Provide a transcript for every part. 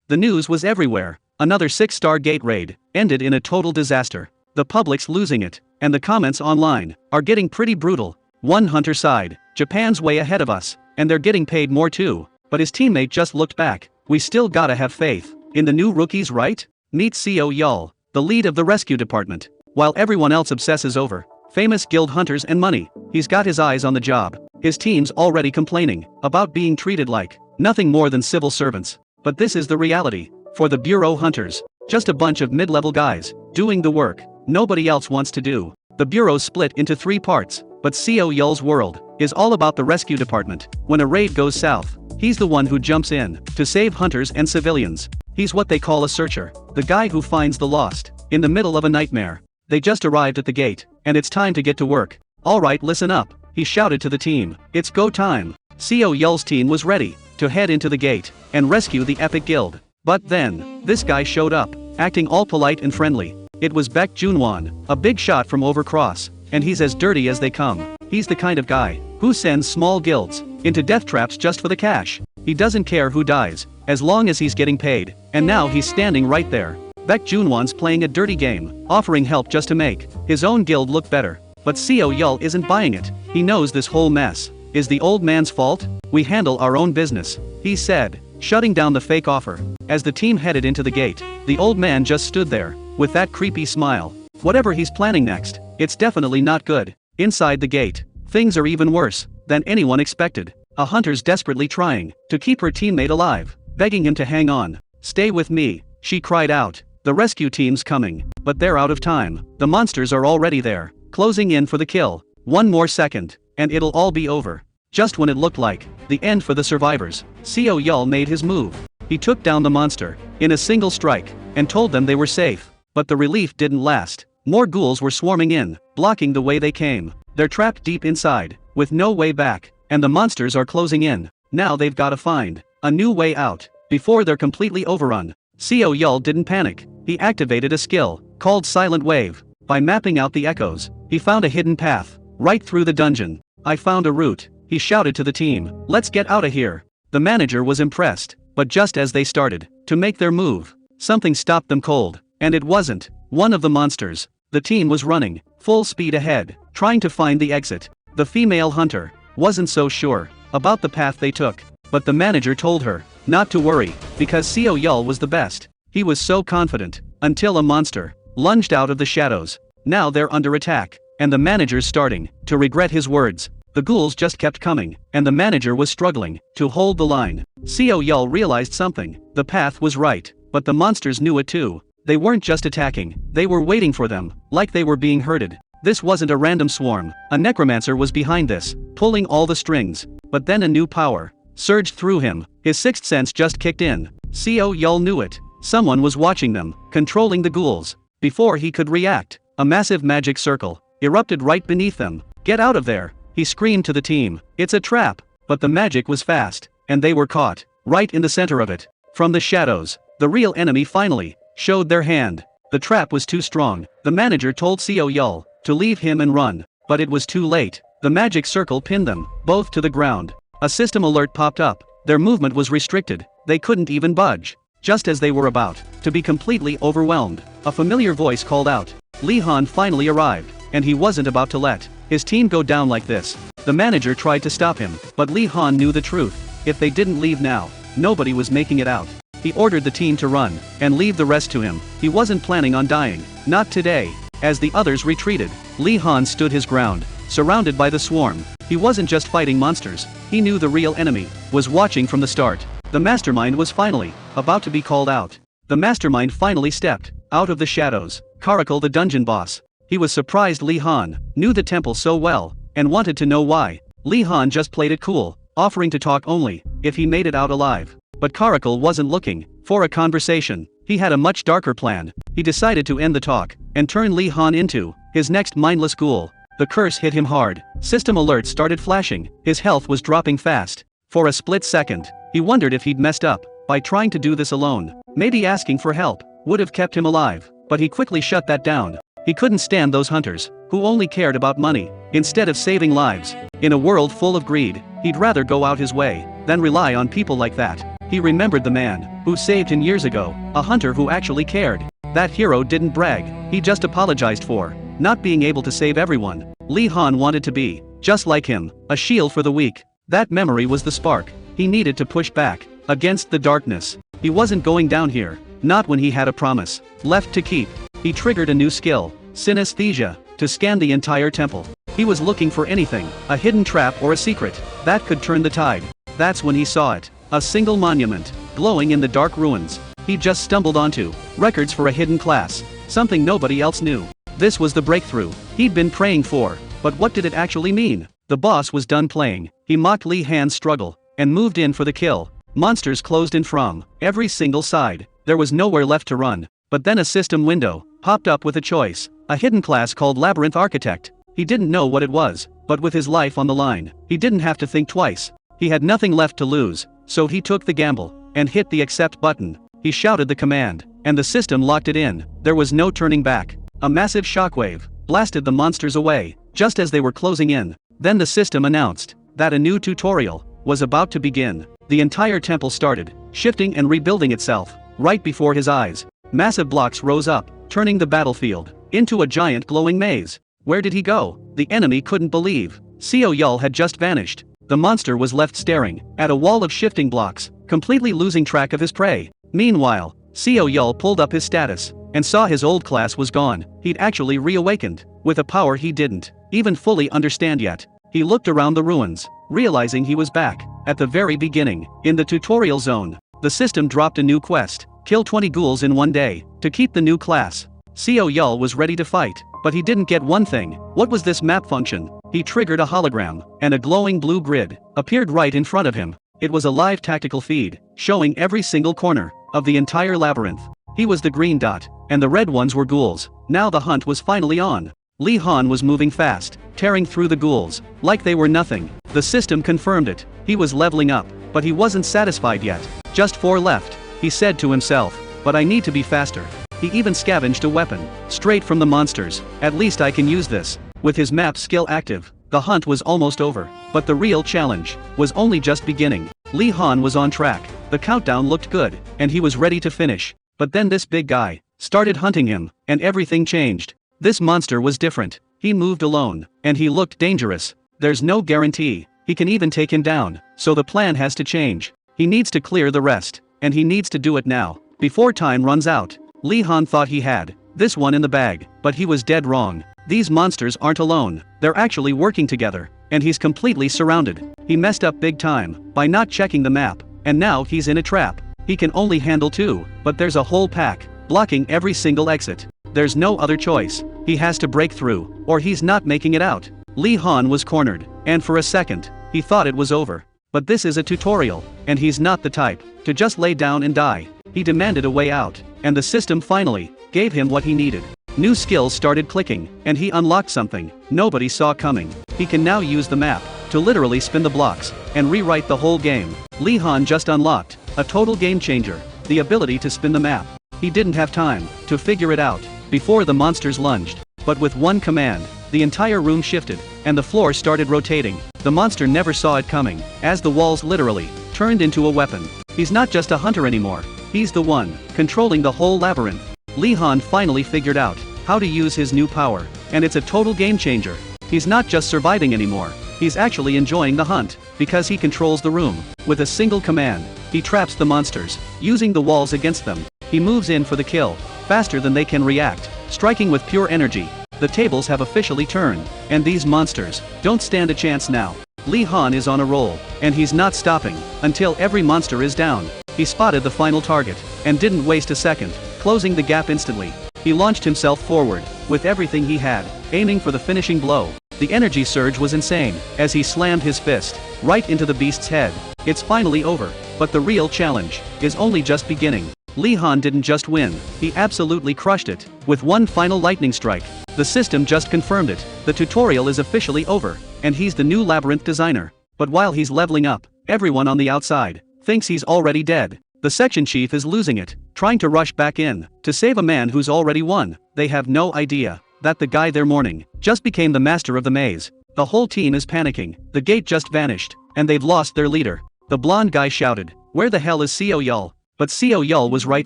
The news was everywhere. Another 6-star gate raid ended in a total disaster. The public's losing it, and the comments online are getting pretty brutal. One hunter sighed, "Japan's way ahead of us, and they're getting paid more too." But his teammate just looked back. "We still gotta have faith in the new rookies, right?" Meet Seo Yul, the lead of the rescue department. While everyone else obsesses over famous guild hunters and money, he's got his eyes on the job. His team's already complaining about being treated like nothing more than civil servants. But this is the reality. For the bureau hunters, just a bunch of mid-level guys doing the work nobody else wants to do. The bureau's split into 3 parts, but Seo Yul's world is all about the rescue department. When a raid goes south, he's the one who jumps in to save hunters and civilians. He's what they call a searcher, the guy who finds the lost in the middle of a nightmare. They just arrived at the gate, and it's time to get to work. "Alright, listen up," he shouted to the team. "It's go time." Seo Yul's team was ready to head into the gate and rescue the epic guild. But then, this guy showed up, acting all polite and friendly. It was Baek Junwon, a big shot from Overcross, and he's as dirty as they come. He's the kind of guy who sends small guilds into death traps just for the cash. He doesn't care who dies, as long as he's getting paid, and now he's standing right there. Baek Junwon's playing a dirty game, offering help just to make his own guild look better. But Seo Yul isn't buying it. He knows this whole mess is the old man's fault. "We handle our own business," he said, shutting down the fake offer. As the team headed into the gate, the old man just stood there, with that creepy smile. Whatever he's planning next, it's definitely not good. Inside the gate, things are even worse than anyone expected. A hunter's desperately trying to keep her teammate alive, begging him to hang on. "Stay with me," she cried out. "The rescue team's coming, but they're out of time. The monsters are already there, closing in for the kill. One more second, and it'll all be over." Just when it looked like the end for the survivors, Seo Yul made his move. He took down the monster in a single strike and told them they were safe. But the relief didn't last. More ghouls were swarming in, blocking the way they came. They're trapped deep inside, with no way back, and the monsters are closing in. Now they've gotta find a new way out before they're completely overrun. Seo Yul didn't panic. He activated a skill called Silent Wave. By mapping out the echoes, he found a hidden path right through the dungeon. "I found a route," he shouted to the team. "Let's get out of here." The manager was impressed, but just as they started to make their move, something stopped them cold, and it wasn't one of the monsters. The team was running full speed ahead, trying to find the exit. The female hunter wasn't so sure about the path they took, but the manager told her not to worry, because Seo Yul was the best. He was so confident, until a monster lunged out of the shadows. Now they're under attack, and the manager's starting to regret his words. The ghouls just kept coming, and the manager was struggling to hold the line. Seo Yul realized something. The path was right, but the monsters knew it too. They weren't just attacking, they were waiting for them, like they were being herded. This wasn't a random swarm. A necromancer was behind this, pulling all the strings. But then a new power surged through him. His sixth sense just kicked in. Seo Yul knew it. Someone was watching them, controlling the ghouls. Before he could react, a massive magic circle erupted right beneath them. "Get out of there," he screamed to the team. "It's a trap." But the magic was fast, and they were caught right in the center of it. From the shadows, the real enemy finally showed their hand. The trap was too strong. The manager told Seo Yul to leave him and run, but it was too late. The magic circle pinned them both to the ground. A system alert popped up. Their movement was restricted. They couldn't even budge. Just as they were about to be completely overwhelmed, a familiar voice called out. Lee Han finally arrived, and he wasn't about to let his team go down like this. The manager tried to stop him, but Lee Han knew the truth. If they didn't leave now, nobody was making it out. He ordered the team to run and leave the rest to him. He wasn't planning on dying. Not today. As the others retreated, Lee Han stood his ground, surrounded by the swarm. He wasn't just fighting monsters. He knew the real enemy was watching from the start. The mastermind was finally about to be called out. The mastermind finally stepped out of the shadows. Karakul, the dungeon boss. He was surprised Lee Han knew the temple so well and wanted to know why. Lee Han just played it cool, offering to talk only if he made it out alive. But Karakul wasn't looking for a conversation. He had a much darker plan. He decided to end the talk and turn Lee Han into his next mindless ghoul. The curse hit him hard. System alerts started flashing. His health was dropping fast. For a split second, he wondered if he'd messed up by trying to do this alone. Maybe asking for help would have kept him alive, but he quickly shut that down. He couldn't stand those hunters who only cared about money instead of saving lives. In a world full of greed, he'd rather go out his way than rely on people like that. He remembered the man who saved him years ago, a hunter who actually cared. That hero didn't brag, he just apologized for not being able to save everyone. Li Han wanted to be, just like him, a shield for the weak. That memory was the spark he needed to push back against the darkness. He wasn't going down here, not when he had a promise left to keep. He triggered a new skill, synesthesia, to scan the entire temple. He was looking for anything, a hidden trap or a secret, that could turn the tide. That's when he saw it, a single monument, glowing in the dark ruins. He just stumbled onto records for a hidden class, something nobody else knew. This was the breakthrough he'd been praying for, but what did it actually mean? The boss was done playing. He mocked Li Han's struggle and moved in for the kill. Monsters closed in from every single side. There was nowhere left to run. But then a system window popped up with a choice, a hidden class called Labyrinth Architect. He didn't know what it was, but with his life on the line, he didn't have to think twice. He had nothing left to lose, so he took the gamble and hit the accept button. He shouted the command, and the system locked it in. There was no turning back. A massive shockwave blasted the monsters away, just as they were closing in. Then the system announced that a new tutorial was about to begin. The entire temple started shifting and rebuilding itself right before his eyes. Massive blocks rose up, turning the battlefield into a giant glowing maze. Where did he go? The enemy couldn't believe. Seo Yul had just vanished. The monster was left staring at a wall of shifting blocks, completely losing track of his prey. Meanwhile, Seo Yul pulled up his status and saw his old class was gone. He'd actually reawakened with a power he didn't even fully understand yet. He looked around the ruins, realizing he was back at the very beginning. In the tutorial zone, the system dropped a new quest: kill 20 ghouls in one day to keep the new class. Seo Yul was ready to fight, but he didn't get one thing. What was this map function? He triggered a hologram, and a glowing blue grid appeared right in front of him. It was a live tactical feed, showing every single corner of the entire labyrinth. He was the green dot, and the red ones were ghouls. Now the hunt was finally on. Li Han was moving fast, tearing through the ghouls like they were nothing. The system confirmed it. He was leveling up, but he wasn't satisfied yet. Just 4 left, he said to himself, but I need to be faster. He even scavenged a weapon straight from the monsters. At least I can use this. With his map skill active, the hunt was almost over, but the real challenge was only just beginning. Li Han was on track. The countdown looked good, and he was ready to finish. But then this big guy started hunting him, and everything changed. This monster was different. He moved alone, and he looked dangerous. There's no guarantee he can even take him down, so the plan has to change. He needs to clear the rest, and he needs to do it now, before time runs out. Li Han thought he had this one in the bag, but he was dead wrong. These monsters aren't alone, they're actually working together, and he's completely surrounded. He messed up big time by not checking the map, and now he's in a trap. He can only handle 2, but there's a whole pack blocking every single exit. There's no other choice. He has to break through, or he's not making it out. Li Han was cornered, and for a second, he thought it was over. But this is a tutorial, and he's not the type to just lay down and die. He demanded a way out, and the system finally gave him what he needed. New skills started clicking, and he unlocked something nobody saw coming. He can now use the map to literally spin the blocks and rewrite the whole game. Li Han just unlocked a total game changer, the ability to spin the map. He didn't have time to figure it out before the monsters lunged. But with one command, the entire room shifted, and the floor started rotating. The monster never saw it coming, as the walls literally turned into a weapon. He's not just a hunter anymore, he's the one controlling the whole labyrinth. Li Han finally figured out how to use his new power, and it's a total game changer. He's not just surviving anymore, he's actually enjoying the hunt, because he controls the room. With a single command, he traps the monsters, using the walls against them. He moves in for the kill, faster than they can react, striking with pure energy. The tables have officially turned, and these monsters don't stand a chance now. Li Han is on a roll, and he's not stopping until every monster is down. He spotted the final target, and didn't waste a second, closing the gap instantly. He launched himself forward, with everything he had, aiming for the finishing blow. The energy surge was insane, as he slammed his fist right into the beast's head. It's finally over, but the real challenge is only just beginning. Li Han didn't just win, he absolutely crushed it, with one final lightning strike. The system just confirmed it. The tutorial is officially over, and he's the new labyrinth designer. But while he's leveling up, everyone on the outside thinks he's already dead. The section chief is losing it, trying to rush back in to save a man who's already won. They have no idea that the guy they're mourning just became the master of the maze. The whole team is panicking. The gate just vanished, and they've lost their leader. The blonde guy shouted, Where the hell is Seo Yul? But Seo Yul was right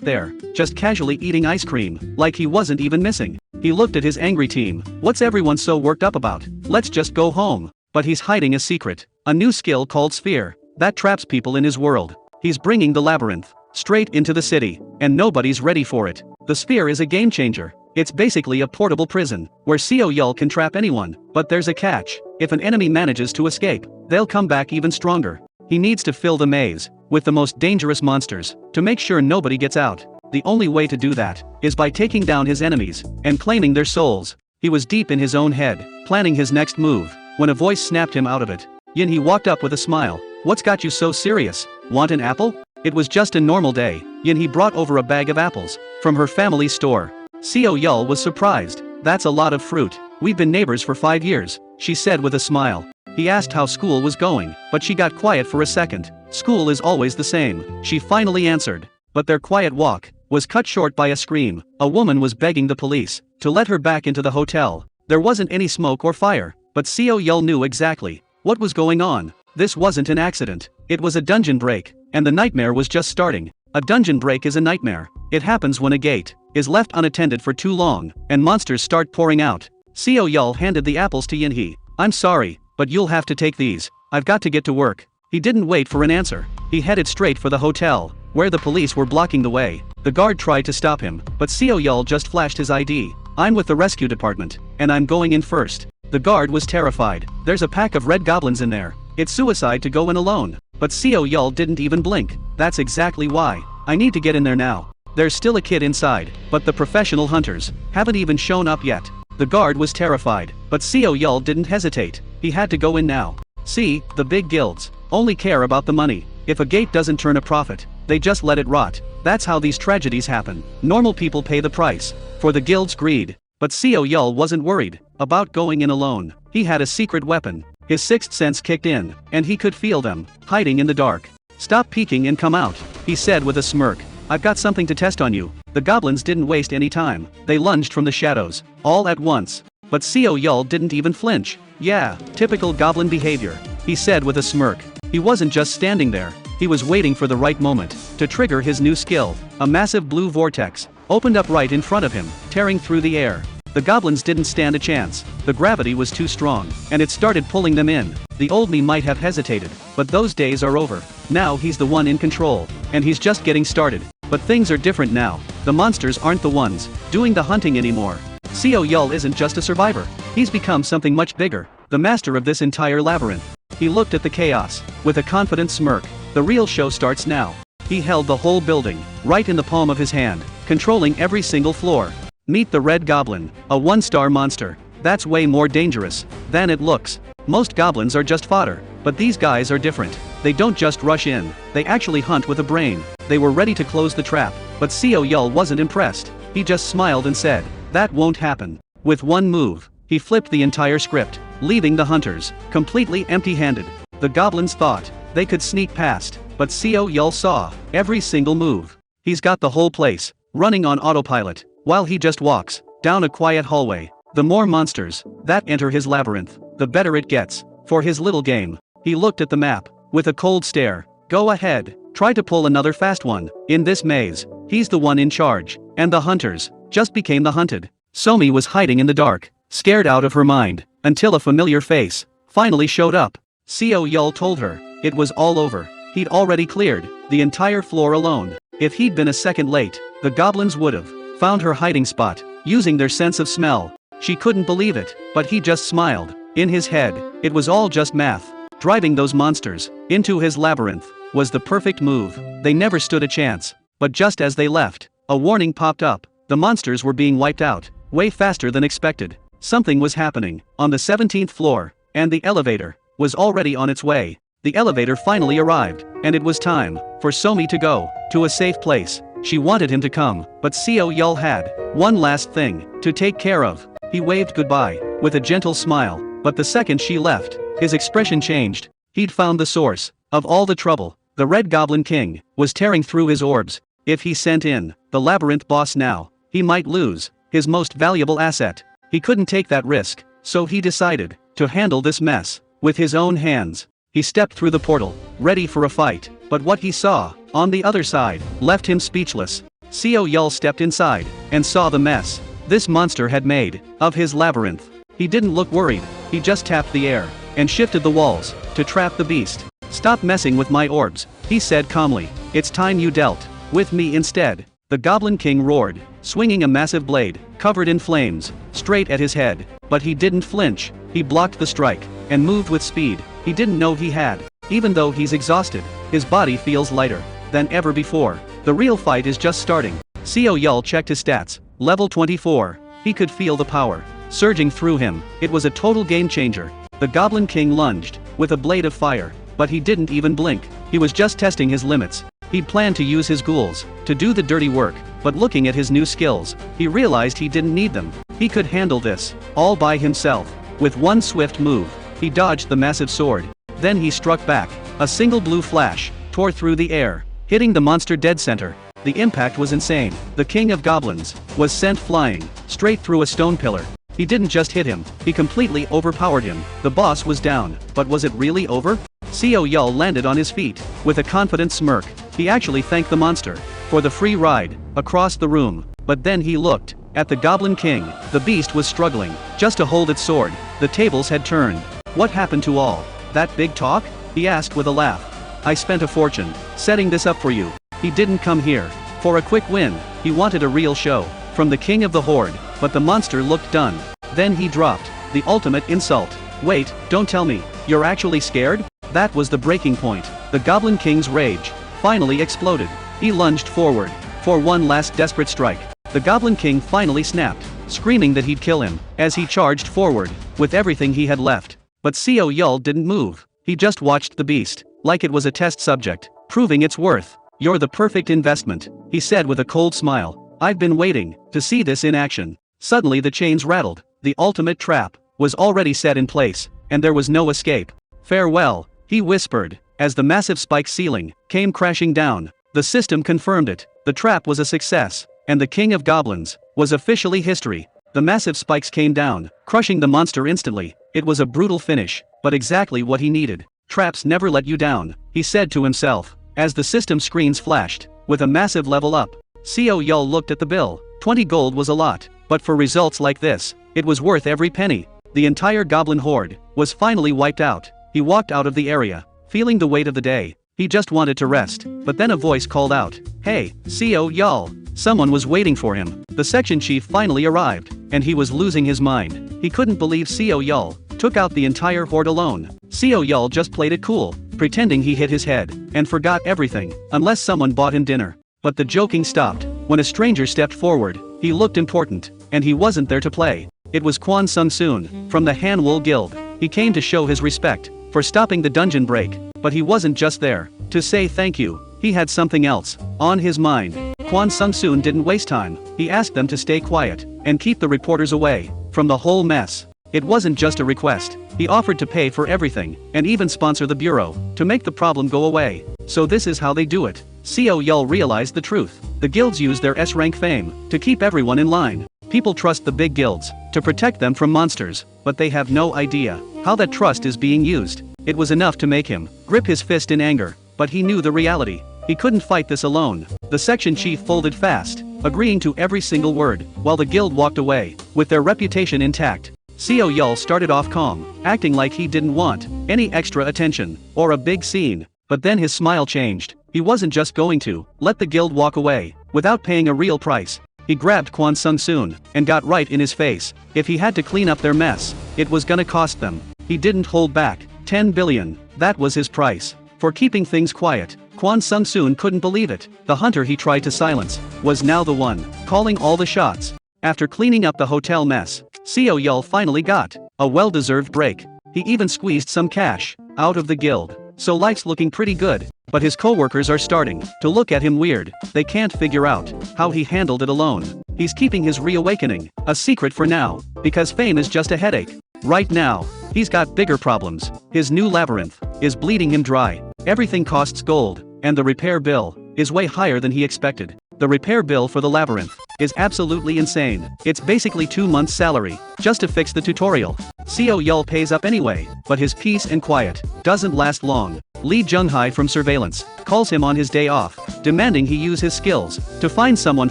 there, just casually eating ice cream, like he wasn't even missing. He looked at his angry team. What's everyone so worked up about? Let's just go home. But he's hiding a secret, a new skill called Sphere, that traps people in his world. He's bringing the labyrinth straight into the city, and nobody's ready for it. The Sphere is a game changer. It's basically a portable prison, where Seo Yul can trap anyone, but there's a catch. If an enemy manages to escape, they'll come back even stronger. He needs to fill the maze with the most dangerous monsters, to make sure nobody gets out. The only way to do that is by taking down his enemies and claiming their souls. He was deep in his own head, planning his next move, when a voice snapped him out of it. Yin-hee walked up with a smile. What's got you so serious? Want an apple? It was just a normal day. Yin-hee brought over a bag of apples from her family's store. Seo Yul was surprised. That's a lot of fruit. We've been neighbors for 5 years, she said with a smile. He asked how school was going, but she got quiet for a second. School is always the same, she finally answered. But their quiet walk was cut short by a scream. A woman was begging the police to let her back into the hotel. There wasn't any smoke or fire, but Seo Yul knew exactly what was going on. This wasn't an accident. It was a dungeon break, and the nightmare was just starting. A dungeon break is a nightmare. It happens when a gate is left unattended for too long, and monsters start pouring out. Seo Yul handed the apples to Yin-hee. I'm sorry, but you'll have to take these. I've got to get to work. He didn't wait for an answer. He headed straight for the hotel, where the police were blocking the way. The guard tried to stop him, but Seo Yul just flashed his ID. I'm with the rescue department, and I'm going in first. The guard was terrified. There's a pack of red goblins in there. It's suicide to go in alone. But Seo Yul didn't even blink. That's exactly why. I need to get in there now. There's still a kid inside, but the professional hunters haven't even shown up yet. The guard was terrified, but Seo Yul didn't hesitate. He had to go in now. See, the big guilds only care about the money. If a gate doesn't turn a profit, they just let it rot. That's how these tragedies happen. Normal people pay the price for the guild's greed. But Seo Yul wasn't worried about going in alone. He had a secret weapon. His sixth sense kicked in, and he could feel them hiding in the dark. Stop peeking and come out, he said with a smirk. I've got something to test on you. The goblins didn't waste any time. They lunged from the shadows, all at once. But Seo Yul didn't even flinch. Yeah, typical goblin behavior, he said with a smirk. He wasn't just standing there. He was waiting for the right moment to trigger his new skill. A massive blue vortex opened up right in front of him, tearing through the air. The goblins didn't stand a chance. The gravity was too strong, and it started pulling them in. The old me might have hesitated, but those days are over. Now he's the one in control, and he's just getting started. But things are different now. The monsters aren't the ones doing the hunting anymore. Seo Yul isn't just a survivor. He's become something much bigger, the master of this entire labyrinth. He looked at the chaos with a confident smirk. The real show starts now. He held the whole building right in the palm of his hand, controlling every single floor. Meet the Red Goblin, a one-star monster. That's way more dangerous than it looks. Most goblins are just fodder, but these guys are different. They don't just rush in, they actually hunt with a brain. They were ready to close the trap, but Seo Yul wasn't impressed. He just smiled and said, that won't happen. With one move, he flipped the entire script, leaving the hunters completely empty-handed. The goblins thought they could sneak past, but Seo Yul saw every single move. He's got the whole place running on autopilot, while he just walks down a quiet hallway. The more monsters that enter his labyrinth, the better it gets. For his little game, he looked at the map with a cold stare. Go ahead, try to pull another fast one. In this maze, he's the one in charge, and the hunters just became the hunted. Somi was hiding in the dark, scared out of her mind, until a familiar face finally showed up. Seo Yul told her it was all over. He'd already cleared the entire floor alone. If he'd been a second late, the goblins would've found her hiding spot, using their sense of smell. She couldn't believe it, but he just smiled. In his head, it was all just math. Driving those monsters into his labyrinth was the perfect move. They never stood a chance. But just as they left, a warning popped up. The monsters were being wiped out, way faster than expected. Something was happening on the 17th floor, and the elevator was already on its way. The elevator finally arrived, and it was time for Somi to go to a safe place. She wanted him to come, but Seo Yul had one last thing to take care of. He waved goodbye with a gentle smile, but the second she left, his expression changed. He'd found the source of all the trouble. The Red Goblin King was tearing through his orbs. If he sent in the labyrinth boss now, he might lose his most valuable asset. He couldn't take that risk, so he decided to handle this mess with his own hands. He stepped through the portal, ready for a fight, but but what he saw, on the other side, left him speechless. Seo Yul stepped inside, and saw the mess this monster had made of his labyrinth. He didn't look worried, he just tapped the air, and shifted the walls, to trap the beast. "Stop messing with my orbs," he said calmly. "It's time you dealt with me instead." The Goblin King roared, swinging a massive blade, covered in flames, straight at his head. But he didn't flinch, he blocked the strike, and moved with speed he didn't know he had. Even though he's exhausted, his body feels lighter than ever before. The real fight is just starting. Seo Yul checked his stats, level 24. He could feel the power surging through him. It was a total game changer. The Goblin King lunged, with a blade of fire, but he didn't even blink. He was just testing his limits. He'd planned to use his ghouls to do the dirty work, but looking at his new skills, he realized he didn't need them. He could handle this, all by himself. With one swift move, he dodged the massive sword. Then he struck back. A single blue flash tore through the air, hitting the monster dead center. The impact was insane. The King of Goblins was sent flying, straight through a stone pillar. He didn't just hit him, he completely overpowered him. The boss was down, but was it really over? Seo Yul landed on his feet, with a confident smirk. He actually thanked the monster for the free ride across the room. But then he looked at the Goblin King. The beast was struggling just to hold its sword. The tables had turned. "What happened to all that big talk?" he asked with a laugh. "I spent a fortune setting this up for you." He didn't come here for a quick win. He wanted a real show from the King of the Horde. But the monster looked done. Then he dropped the ultimate insult. "Wait, don't tell me you're actually scared?" That was the breaking point. The Goblin King's rage finally exploded. He lunged forward for one last desperate strike. The Goblin King finally snapped, screaming that he'd kill him, as he charged forward with everything he had left. But Seo Yul didn't move. He just watched the beast, like it was a test subject, proving its worth. "You're the perfect investment," he said with a cold smile. "I've been waiting to see this in action." Suddenly the chains rattled. The ultimate trap was already set in place, and there was no escape. "Farewell," he whispered, as the massive spike ceiling came crashing down. The system confirmed it. The trap was a success, and the King of Goblins was officially history. The massive spikes came down, crushing the monster instantly. It was a brutal finish, but exactly what he needed. "Traps never let you down," he said to himself, as the system screens flashed with a massive level up. Seo Yul looked at the bill. 20 gold was a lot, but for results like this, it was worth every penny. The entire Goblin Horde was finally wiped out. He walked out of the area, feeling the weight of the day. He just wanted to rest, but then a voice called out, "Hey, Seo Yul." Someone was waiting for him. The section chief finally arrived, and he was losing his mind. He couldn't believe Seo Yul took out the entire horde alone. Seo Yul just played it cool, pretending he hit his head, and forgot everything, unless someone bought him dinner. But the joking stopped when a stranger stepped forward. He looked important, and he wasn't there to play. It was Kwon Sung Soon, from the Hanwol Guild. He came to show his respect for stopping the dungeon break, but he wasn't just there to say thank you. He had something else on his mind. Kwon Sung Soon didn't waste time. He asked them to stay quiet and keep the reporters away from the whole mess. It wasn't just a request. He offered to pay for everything, and even sponsor the bureau, to make the problem go away. So this is how they do it. Seo Yul realized the truth. The guilds use their S-rank fame to keep everyone in line. People trust the big guilds to protect them from monsters, but they have no idea how that trust is being used. It was enough to make him grip his fist in anger, but he knew the reality. He couldn't fight this alone. The section chief folded fast, agreeing to every single word, while the guild walked away, with their reputation intact. Seo Yul started off calm, acting like he didn't want any extra attention or a big scene. But then his smile changed. He wasn't just going to let the guild walk away without paying a real price. He grabbed Kwon Sung Soon and got right in his face. If he had to clean up their mess, it was gonna cost them. He didn't hold back. 10 billion. That was his price for keeping things quiet. Kwon Sung Soon couldn't believe it. The hunter he tried to silence was now the one calling all the shots. After cleaning up the hotel mess, Seo Yul finally got a well-deserved break. He even squeezed some cash out of the guild. So life's looking pretty good. But his co-workers are starting to look at him weird. They can't figure out how he handled it alone. He's keeping his reawakening a secret for now, because fame is just a headache. Right now, he's got bigger problems. His new labyrinth is bleeding him dry. Everything costs gold, and the repair bill is way higher than he expected. The repair bill for the labyrinth is absolutely insane. It's basically 2 months' salary just to fix the tutorial. Seo Yul pays up anyway, but his peace and quiet doesn't last long. Lee Jung-hae from surveillance calls him on his day off, demanding he use his skills to find someone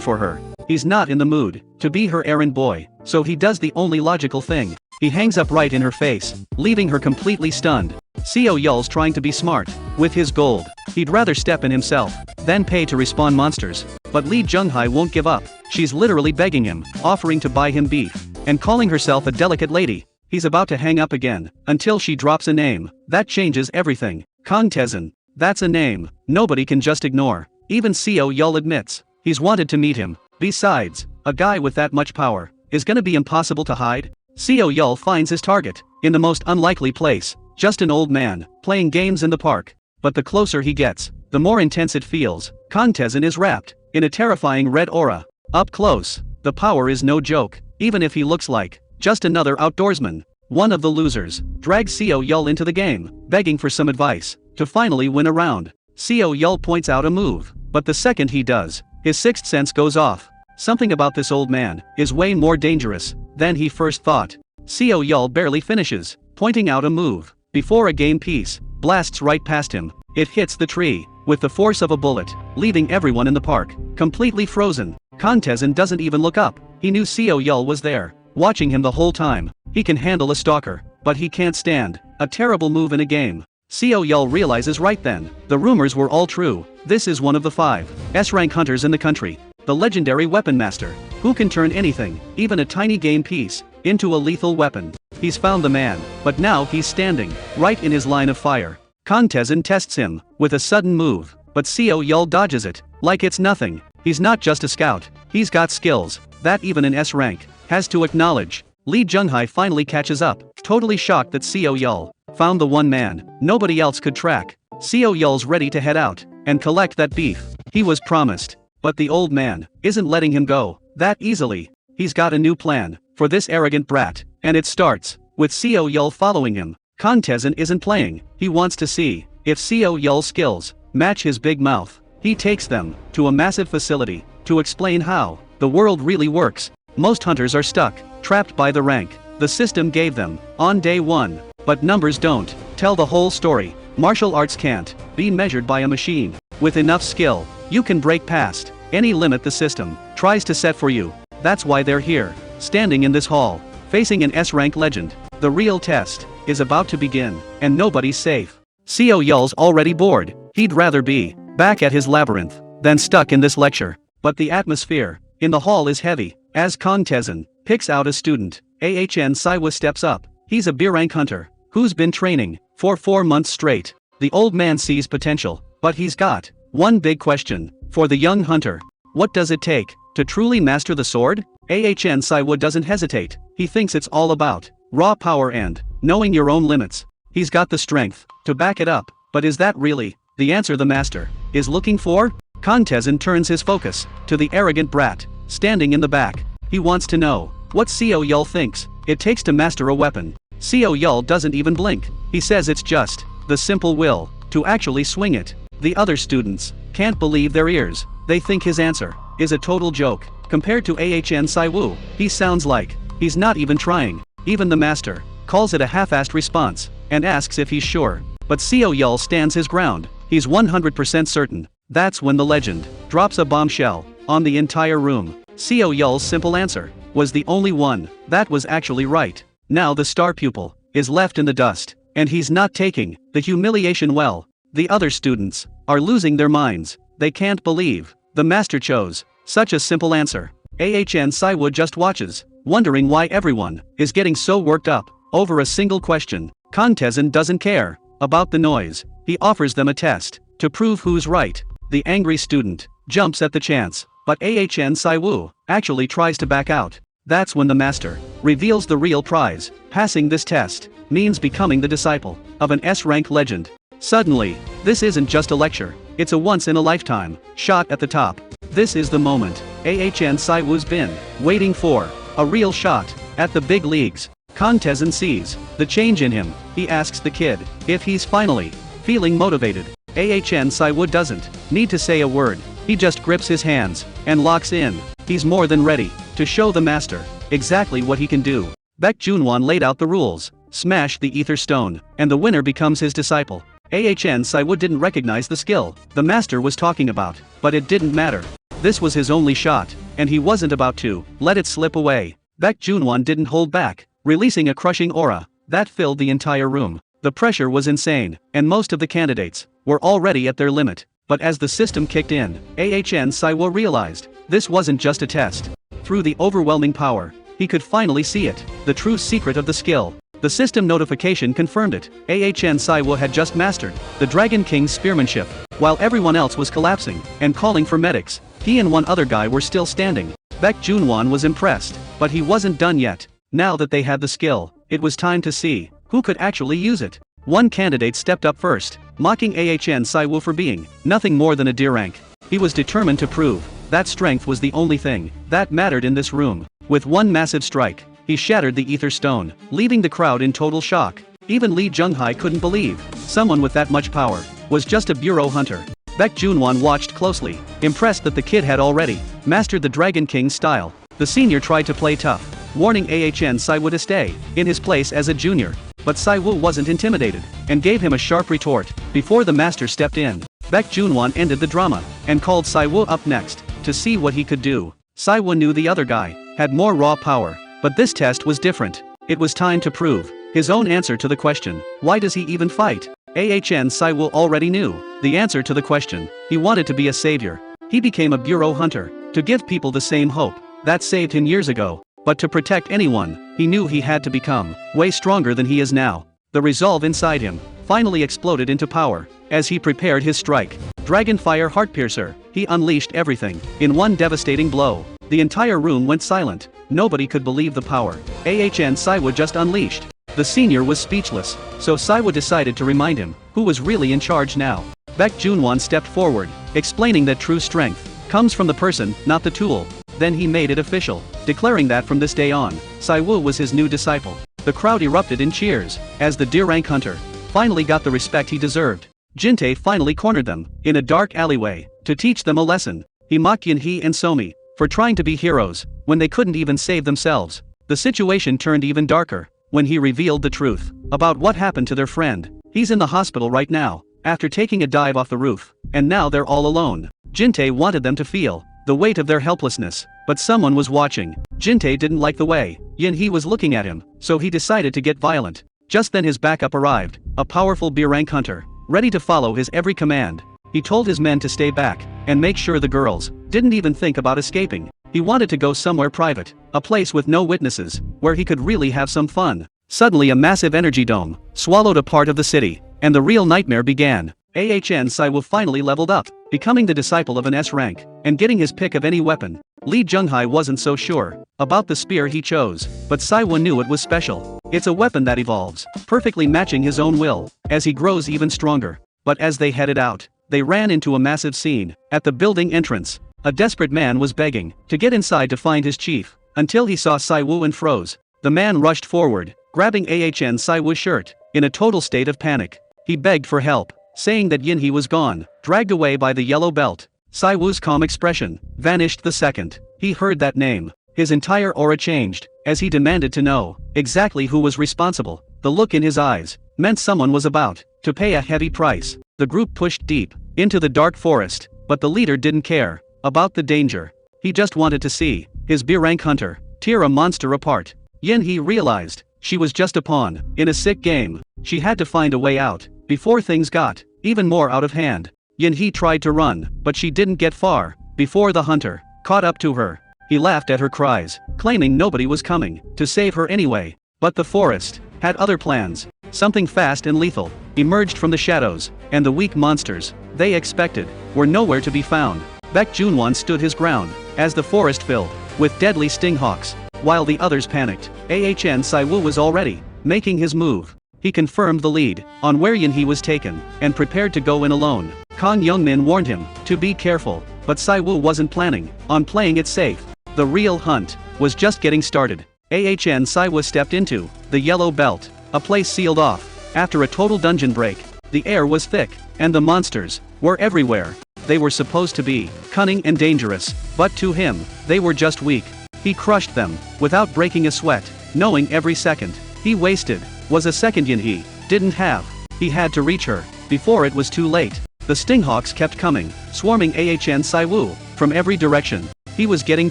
for her. He's not in the mood to be her errand boy, so he does the only logical thing. He hangs up right in her face, leaving her completely stunned. Seo Yul's trying to be smart with his gold. He'd rather step in himself than pay to respawn monsters. But Lee Jung-hae won't give up. She's literally begging him, offering to buy him beef, and calling herself a delicate lady. He's about to hang up again, until she drops a name that changes everything. Kang Tae-sun. That's a name nobody can just ignore. Even Seo Yul admits he's wanted to meet him. Besides, a guy with that much power is gonna be impossible to hide. Seo Yul finds his target in the most unlikely place, just an old man playing games in the park. But the closer he gets, the more intense it feels. Kang Tae-sun is wrapped in a terrifying red aura. Up close, the power is no joke, even if he looks like just another outdoorsman. One of the losers drags Seo Yul into the game, begging for some advice to finally win a round. Seo Yul points out a move, but the second he does, his sixth sense goes off. Something about this old man is way more dangerous than he first thought. Seo Yul barely finishes pointing out a move before a game piece blasts right past him. It hits the tree with the force of a bullet, leaving everyone in the park completely frozen. Kang Tae-sun doesn't even look up. He knew Seo Yul was there, watching him the whole time. He can handle a stalker, but he can't stand a terrible move in a game. Seo Yul realizes right then, the rumors were all true. This is one of the 5 S-rank hunters in the country, the legendary weapon master, who can turn anything, even a tiny game piece, into a lethal weapon. He's found the man, but now he's standing right in his line of fire. Kang Tae-sun tests him with a sudden move, but Seo Yul dodges it like it's nothing. He's not just a scout, he's got skills that even an S rank has to acknowledge. Lee Jung-hae finally catches up, totally shocked that Seo Yul found the one man nobody else could track. Seo Yul's ready to head out and collect that beef he was promised, but the old man isn't letting him go that easily. He's got a new plan for this arrogant brat, and it starts with Seo Yul following him. Kang Tae-sun isn't playing. He wants to see if Seo Yul's skills match his big mouth. He takes them to a massive facility to explain how the world really works. Most hunters are stuck, trapped by the rank the system gave them on day 1. But numbers don't tell the whole story. Martial arts can't be measured by a machine. With enough skill, you can break past any limit the system tries to set for you. That's why they're here, standing in this hall, facing an S-rank legend. The real test is about to begin, and nobody's safe. Seo Yul's already bored. He'd rather be back at his labyrinth than stuck in this lecture. But the atmosphere in the hall is heavy, as Kang Tae-sun picks out a student. Ahn Siwa steps up. He's a B-rank hunter who's been training for 4 months straight. The old man sees potential, but he's got one big question for the young hunter. What does it take to truly master the sword? Ahn Siwa doesn't hesitate. He thinks it's all about raw power and knowing your own limits. He's got the strength to back it up, but is that really the answer the master is looking for? Kang Tae-sun turns his focus to the arrogant brat standing in the back. He wants to know what Seo Yul thinks it takes to master a weapon. Seo Yul doesn't even blink. He says it's just the simple will to actually swing it. The other students can't believe their ears. They think his answer is a total joke. Compared to Ahn Siwoo, he sounds like he's not even trying. Even the master calls it a half-assed response and asks if he's sure. But Seo Yul stands his ground. He's 100% certain. That's when the legend drops a bombshell on the entire room. Seo Yul's simple answer was the only one that was actually right. Now the star pupil is left in the dust, and he's not taking the humiliation well. The other students are losing their minds. They can't believe the master chose such a simple answer. Ahn Siwa just watches, wondering why everyone is getting so worked up over a single question. Kang Tae-sun doesn't care about the noise. He offers them a test to prove who's right. The angry student jumps at the chance, but Ahn Siwoo actually tries to back out. That's when the master reveals the real prize. Passing this test means becoming the disciple of an S-rank legend. Suddenly, this isn't just a lecture, it's a once-in-a-lifetime shot at the top. This is the moment Ahn Siwoo's been waiting for, a real shot at the big leagues. Kang Tae-sun sees the change in him. He asks the kid if he's finally feeling motivated. Ahn Siwoo doesn't need to say a word. He just grips his hands and locks in. He's more than ready to show the master exactly what he can do. Baek Junwon laid out the rules. Smash the ether stone, and the winner becomes his disciple. Ahn Saiwu didn't recognize the skill the master was talking about, but it didn't matter. This was his only shot, and he wasn't about to let it slip away. Baek Junwon didn't hold back, releasing a crushing aura that filled the entire room. The pressure was insane, and most of the candidates were already at their limit. But as the system kicked in, Ahn Saiwo realized this wasn't just a test. Through the overwhelming power, he could finally see it, the true secret of the skill. The system notification confirmed it. Ahn Saiwo had just mastered the Dragon King's spearmanship. While everyone else was collapsing and calling for medics, he and one other guy were still standing. Baek Junwon was impressed, but he wasn't done yet. Now that they had the skill, it was time to see who could actually use it. One candidate stepped up first, mocking Ahn Saiwo for being nothing more than a D rank. He was determined to prove that strength was the only thing that mattered in this room. With one massive strike, he shattered the ether stone, leaving the crowd in total shock. Even Lee Junghai couldn't believe someone with that much power was just a bureau hunter. Baek Junwon watched closely, impressed that the kid had already mastered the Dragon King style. The senior tried to play tough, warning Ahn Saiwo to stay in his place as a junior. But Saiwo wasn't intimidated, and gave him a sharp retort before the master stepped in. Baek Junwon ended the drama, and called Saiwo up next to see what he could do. Saiwo knew the other guy had more raw power, but this test was different. It was time to prove his own answer to the question, why does he even fight? Ahn Saiwo already knew the answer to the question. He wanted to be a savior. He became a bureau hunter to give people the same hope that saved him years ago. But to protect anyone, he knew he had to become way stronger than he is now. The resolve inside him finally exploded into power as he prepared his strike. Dragonfire Heartpiercer. He unleashed everything in one devastating blow. The entire room went silent. Nobody could believe the power Ahn Saiwo just unleashed. The senior was speechless, so Saiwo decided to remind him who was really in charge now. Baek Junwon stepped forward, explaining that true strength comes from the person, not the tool. Then he made it official, declaring that from this day on, Saiwo was his new disciple. The crowd erupted in cheers as the deer rank hunter finally got the respect he deserved. Jinte finally cornered them in a dark alleyway to teach them a lesson. He mocked Yunhee and Somi for trying to be heroes when they couldn't even save themselves. The situation turned even darker when he revealed the truth about what happened to their friend. He's in the hospital right now after taking a dive off the roof, and now they're all alone. Jinte wanted them to feel the weight of their helplessness, but someone was watching. Jinte didn't like the way Yunhee was looking at him, so he decided to get violent. Just then his backup arrived, a powerful B rank hunter, ready to follow his every command. He told his men to stay back and make sure the girls didn't even think about escaping. He wanted to go somewhere private, a place with no witnesses, where he could really have some fun. Suddenly a massive energy dome swallowed a part of the city, and the real nightmare began. Ahn Saiwo finally leveled up, becoming the disciple of an S rank, and getting his pick of any weapon. Lee Junghai wasn't so sure about the spear he chose, but Saiwo knew it was special. It's a weapon that evolves, perfectly matching his own will, as he grows even stronger. But as they headed out, they ran into a massive scene. At the building entrance, a desperate man was begging to get inside to find his chief, until he saw Saiwo and froze. The man rushed forward, grabbing Ahn Saiwo's shirt, in a total state of panic. He begged for help, saying that Yunhee was gone, dragged away by the yellow belt. Saiwo's calm expression vanished the second he heard that name. His entire aura changed, as he demanded to know exactly who was responsible. The look in his eyes meant someone was about to pay a heavy price. The group pushed deep into the dark forest, but the leader didn't care about the danger. He just wanted to see his B rank hunter tear a monster apart. Yunhee realized she was just a pawn in a sick game. She had to find a way out before things got even more out of hand. Yunhee tried to run, but she didn't get far before the hunter caught up to her. He laughed at her cries, claiming nobody was coming to save her anyway. But the forest had other plans. Something fast and lethal emerged from the shadows, and the weak monsters they expected were nowhere to be found. Baek Junwon stood his ground as the forest filled with deadly stinghawks, while the others panicked. Ahn Saiwo was already making his move. He confirmed the lead on where Yunhee was taken and prepared to go in alone. Kang Youngmin warned him to be careful, but Saiwo wasn't planning on playing it safe. The real hunt was just getting started. Ahn Saiwo stepped into the yellow belt, a place sealed off after a total dungeon break. The air was thick, and the monsters were everywhere. They were supposed to be cunning and dangerous, but to him, they were just weak. He crushed them without breaking a sweat, knowing every second he wasted was a second Yunhee didn't have. He had to reach her before it was too late. The Stinghawks kept coming, swarming Ahn Saiwoo from every direction. He was getting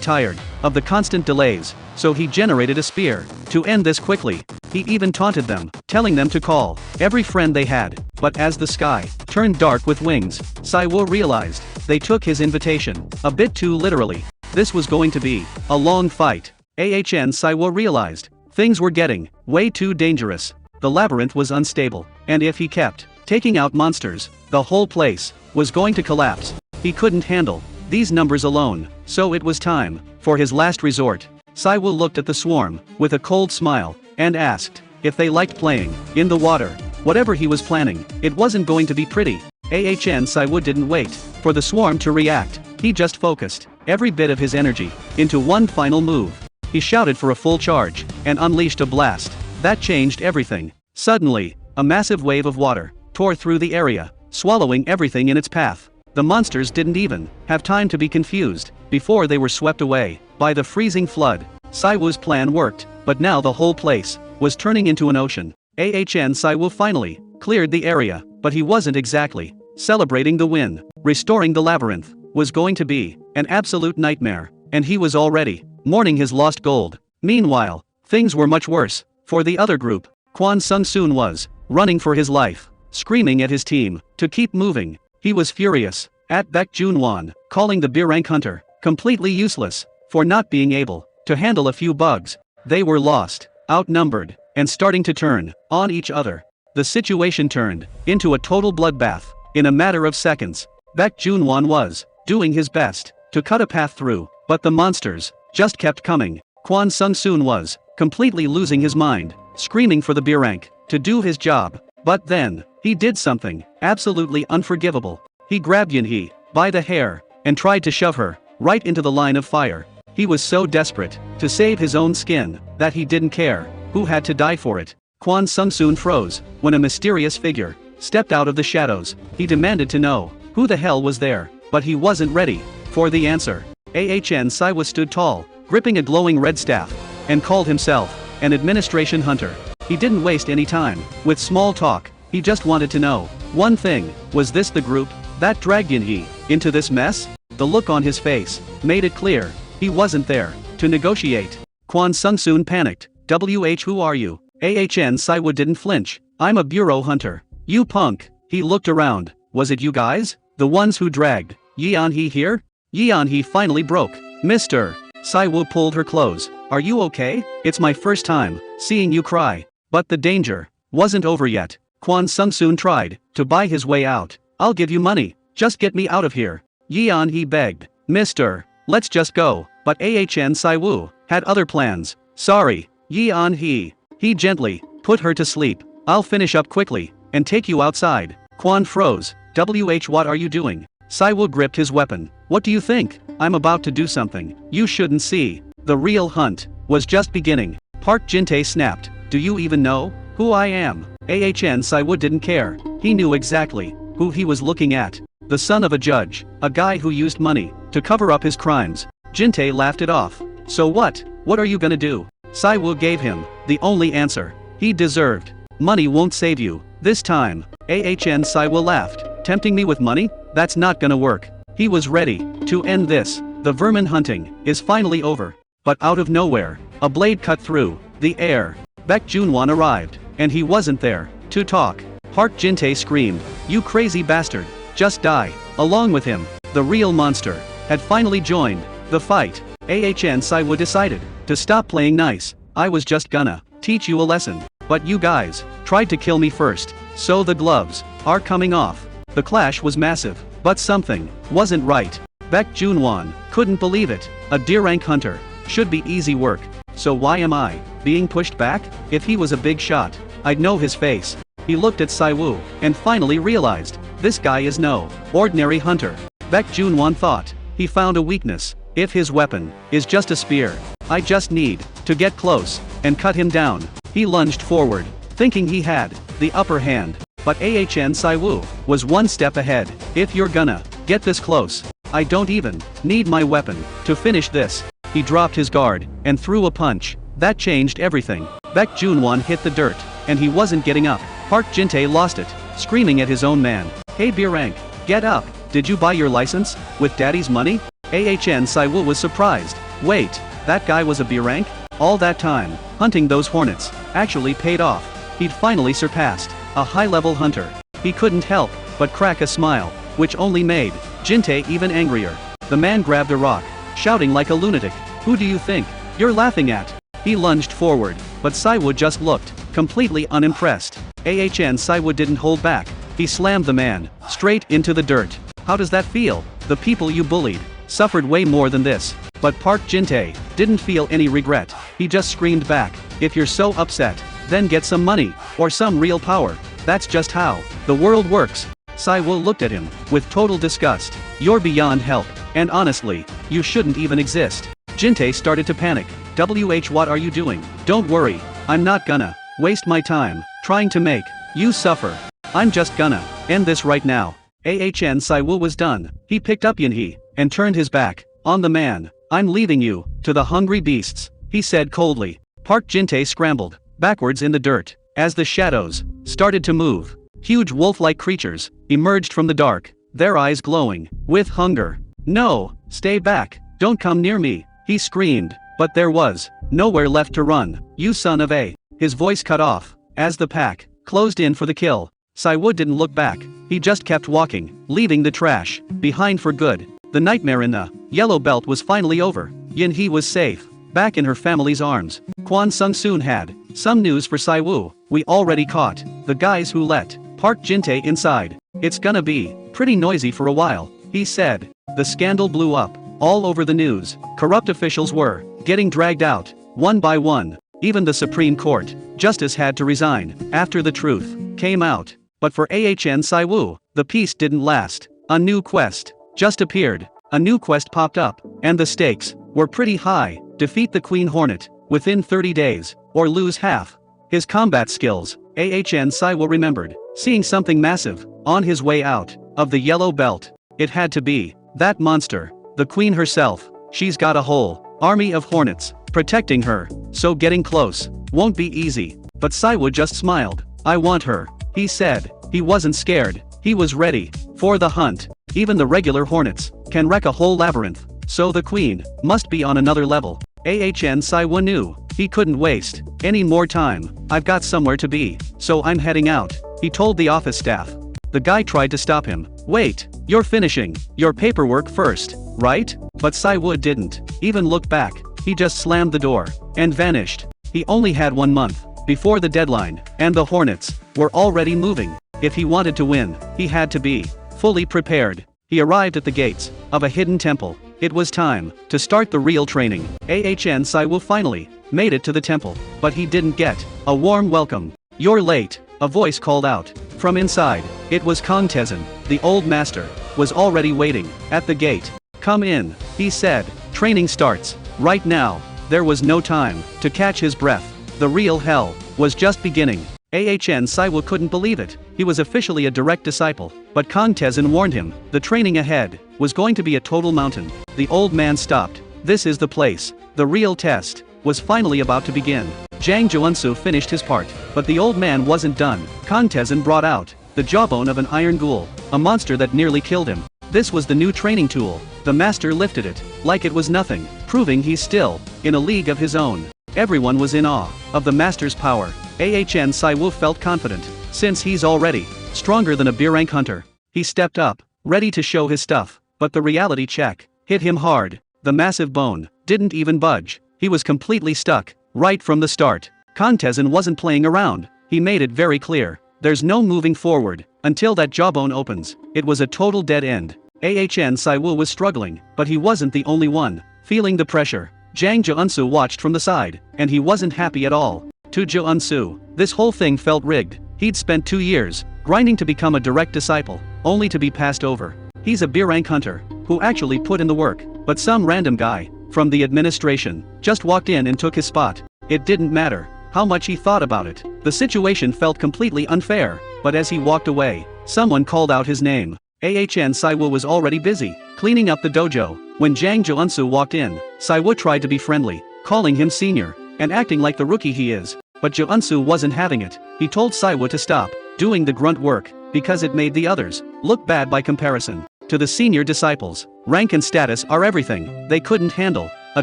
tired of the constant delays, so he generated a spear to end this quickly. He even taunted them, telling them to call every friend they had. But as the sky turned dark with wings, Saiwoo realized they took his invitation a bit too literally. This was going to be a long fight. Ahn Saiwoo realized things were getting way too dangerous. The labyrinth was unstable, and if he kept taking out monsters, the whole place was going to collapse. He couldn't handle these numbers alone, so it was time for his last resort. Saiwoo looked at the swarm with a cold smile and asked if they liked playing in the water. Whatever he was planning, it wasn't going to be pretty. Ahn Saiwoo didn't wait for the swarm to react. He just focused every bit of his energy into one final move. He shouted for a full charge and unleashed a blast that changed everything. Suddenly, a massive wave of water tore through the area, swallowing everything in its path. The monsters didn't even have time to be confused before they were swept away by the freezing flood. Saiwoo's plan worked, but now the whole place was turning into an ocean. Ahn Saiwoo finally cleared the area, but he wasn't exactly celebrating the win. Restoring the labyrinth was going to be an absolute nightmare, and he was already mourning his lost gold. Meanwhile, things were much worse for the other group. Kwon Sung-soon was running for his life, screaming at his team to keep moving. He was furious at Baek Junwon, calling the B-rank hunter completely useless for not being able to handle a few bugs. They were lost, outnumbered, and starting to turn on each other. The situation turned into a total bloodbath in a matter of seconds. Baek Junwon was doing his best to cut a path through, but the monsters just kept coming. Kwon Sung-soon was completely losing his mind, screaming for the B-rank to do his job. But then, he did something absolutely unforgivable. He grabbed Yunhee by the hair and tried to shove her right into the line of fire. He was so desperate to save his own skin that he didn't care who had to die for it. Kwon Sung-soon froze when a mysterious figure stepped out of the shadows. He demanded to know who the hell was there, but he wasn't ready for the answer. Ahn Saiwoo stood tall, gripping a glowing red staff, and called himself an administration hunter. He didn't waste any time with small talk. He just wanted to know one thing: was this the group that dragged Yunhee into this mess? The look on his face made it clear he wasn't there to negotiate. Kwon Sung-soon panicked. Who are you? Ahn Saiwoo didn't flinch. I'm a bureau hunter. You punk. He looked around. Was it you guys? The ones who dragged Yeonhee here? Yeonhee finally broke. Mr. Saiwoo pulled her close. Are you okay? It's my first time seeing you cry. But the danger wasn't over yet. Kwon Sung-soon tried to buy his way out. I'll give you money. Just get me out of here. Yeonhee begged. Mister, let's just go. But Ahn Saiwoo had other plans. Sorry, Yeonhee. He gently put her to sleep. I'll finish up quickly and take you outside. Kwon froze. What are you doing? Saiwoo gripped his weapon. What do you think? I'm about to do something you shouldn't see. The real hunt was just beginning. Park Jin-tae snapped. Do you even know who I am? Ahn Saiwoo didn't care. He knew exactly who he was looking at. The son of a judge, a guy who used money to cover up his crimes. Jin-tae laughed it off. So what? What are you gonna do? Saiwoo gave him the only answer he deserved. Money won't save you this time. Ahn Saiwoo laughed. Tempting me with money? That's not gonna work. He was ready to end this. The vermin hunting is finally over. But out of nowhere, a blade cut through the air. Baek Junwon arrived, and he wasn't there to talk. Park Jin-tae screamed, "You crazy bastard, just die." Along with him, the real monster had finally joined the fight. Ahn Saiwoo decided to stop playing nice. I was just gonna teach you a lesson. But you guys tried to kill me first, so the gloves are coming off. The clash was massive, but something wasn't right. Baek Junwon couldn't believe it. A D-rank hunter should be easy work. So why am I being pushed back? If he was a big shot, I'd know his face. He looked at Saiwoo and finally realized this guy is no ordinary hunter. Baek Junwon thought he found a weakness. If his weapon is just a spear, I just need to get close and cut him down. He lunged forward, thinking he had the upper hand. But Ahn Saiwoo was one step ahead. If you're gonna get this close, I don't even need my weapon to finish this. He dropped his guard and threw a punch that changed everything. Baek Junwon hit the dirt, and he wasn't getting up. Park Jin-tae lost it. screaming at his own man. Hey Birank, get up, did you buy your license? With daddy's money? Ahn Saiwoo was surprised. Wait, that guy was a Birank? All that time, hunting those hornets, actually paid off. He'd finally surpassed a high-level hunter. He couldn't help but crack a smile, which only made Jinte even angrier. The man grabbed a rock, shouting like a lunatic. Who do you think you're laughing at? He lunged forward, but Saiwoo just looked completely unimpressed. Ahn Saiwoo didn't hold back. He slammed the man straight into the dirt. How does that feel? The people you bullied suffered way more than this. But Park Jin-tae didn't feel any regret. He just screamed back, if you're so upset, then get some money, or some real power. That's just how the world works. Saiwoo looked at him with total disgust. You're beyond help, and honestly, you shouldn't even exist. Jin-tae started to panic. What are you doing? Don't worry, I'm not gonna waste my time trying to make you suffer. I'm just gonna end this right now. Ahn Saiwoo was done. He picked up Yinhee and turned his back on the man. I'm leaving you to the hungry beasts, he said coldly. Park Jin-tae scrambled backwards in the dirt as the shadows started to move. Huge wolf-like creatures emerged from the dark, their eyes glowing with hunger. No, stay back, don't come near me, he screamed, but there was nowhere left to run. You son of a. His voice cut off as the pack closed in for the kill. Saiwoo didn't look back, he just kept walking, leaving the trash behind for good. The nightmare in the yellow belt was finally over. Yinhee was safe, back in her family's arms. Kwon Sung soon had some news for Saiwoo. We already caught the guys who let Park Jin-tae inside. It's gonna be pretty noisy for a while, he said. The scandal blew up all over the news. Corrupt officials were getting dragged out one by one. Even the Supreme Court justice had to resign after the truth came out. But for Ahn Saiwoo, the peace didn't last. A new quest just appeared. A new quest popped up, and the stakes were pretty high. Defeat the Queen Hornet within 30 days, or lose half his combat skills. Ahn Saiwoo remembered seeing something massive on his way out of the yellow belt. It had to be that monster, the queen herself. She's got a whole army of hornets protecting her, so getting close won't be easy. But Saiwoo just smiled. I want her, he said. He wasn't scared, he was ready for the hunt. Even the regular hornets can wreck a whole labyrinth, so the queen must be on another level. Ahn Saiwoo knew he couldn't waste any more time. I've got somewhere to be, so I'm heading out, he told the office staff. The guy tried to stop him. Wait, you're finishing your paperwork first, right? But Saiwoo didn't even look back. He just slammed the door and vanished. He only had 1 month before the deadline, and the hornets were already moving. If he wanted to win, he had to be fully prepared. He arrived at the gates of a hidden temple. It was time to start the real training. Ahn Saiwoo finally made it to the temple, but he didn't get a warm welcome. You're late, a voice called out from inside. It was Kang Tae-sun. The old master was already waiting at the gate. Come in, he said. Training starts right now. There was no time to catch his breath. The real hell was just beginning. Ahn Saiwoo couldn't believe it. He was officially a direct disciple, but Kang Tae-sun warned him the training ahead was going to be a total mountain. The old man stopped. This is the place. The real test was finally about to begin. Jang Joonsu finished his part, but the old man wasn't done. Kang Tae-sun brought out the jawbone of an iron ghoul, a monster that nearly killed him. This was the new training tool. The master lifted it like it was nothing, proving he's still in a league of his own. Everyone was in awe of the master's power. Ahn Saiwoo felt confident, since he's already stronger than a B-rank hunter. He stepped up, ready to show his stuff, but the reality check hit him hard. The massive bone didn't even budge. He was completely stuck right from the start. Kang Tae-sun wasn't playing around. He made it very clear. There's no moving forward until that jawbone opens. It was a total dead end. Ahn Saiwoo was struggling, but he wasn't the only one feeling the pressure. Jang Joonsu watched from the side, and he wasn't happy at all. To Joonsu, this whole thing felt rigged. He'd spent 2 years grinding to become a direct disciple, only to be passed over. He's a B-rank hunter who actually put in the work, but some random guy from the administration just walked in and took his spot. It didn't matter how much he thought about it. The situation felt completely unfair, but as he walked away, someone called out his name. Ahn Saiwoo was already busy cleaning up the dojo when Jang Joonsu walked in. Saiwoo tried to be friendly, calling him senior and acting like the rookie he is, but Joonsu wasn't having it. He told Saiwoo to stop doing the grunt work because it made the others look bad by comparison. To the senior disciples, rank and status are everything. They couldn't handle a